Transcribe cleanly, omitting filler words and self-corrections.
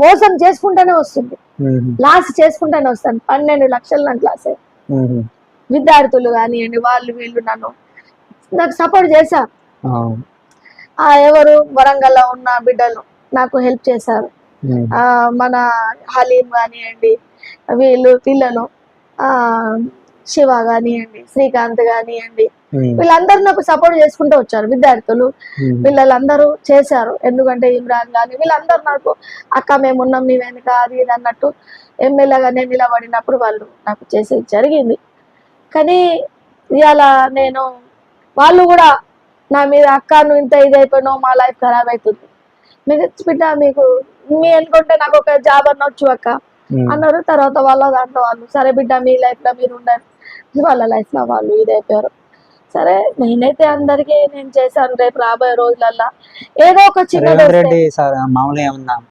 మోసం చేసుకుంటూనే వస్తుంది, లాస్ చేసుకుంటూనే వస్తాను. 12 లక్షలు నాకు లాస్ అయ్యి. విద్యార్థులు కానివ్వండి, వాళ్ళు వీళ్ళు నాకు సపోర్ట్ చేశారు. ఎవరు వరంగల్లో ఉన్న బిడ్డలు నాకు హెల్ప్ చేశారు. మన హలీం కానివ్వండి, వీళ్ళు పిల్లలు శివ కానివ్వండి, శ్రీకాంత్ కానివ్వండి, వీళ్ళందరూ నాకు సపోర్ట్ చేసుకుంటూ వచ్చారు. విద్యార్థులు వీళ్ళందరూ చేశారు. ఎందుకంటే ఇమ్రాన్ కానీ వీళ్ళందరూ నాకు అక్క మేము ఉన్నాం నీ వెనుక అది ఇది అన్నట్టు ఎమ్మెల్యేగానే నిలబడినప్పుడు వాళ్ళు నాకు చేసేది జరిగింది. కానీ ఇవాళ నేను వాళ్ళు కూడా నా మీద అక్క నువ్వు ఇంత ఇది అయిపోయినావు, మా లైఫ్ ఖరాబ్ అవుతుంది, మీకు బిడ్డ మీకు మీ అనుకుంటే నాకు ఒక జాబ్ అనొచ్చు అక్క అన్నారు. తర్వాత వాళ్ళ దాంట్లో వాళ్ళు సరే బిడ్డ మీ లైఫ్ లో మీరు ఉండండి, వాళ్ళ లైఫ్ లో వాళ్ళు ఇదైపోయారు. సరే నేనైతే అందరికీ నేను చేశాను. రేపు రాబోయే రోజులల్లో ఏదో ఒక చిన్న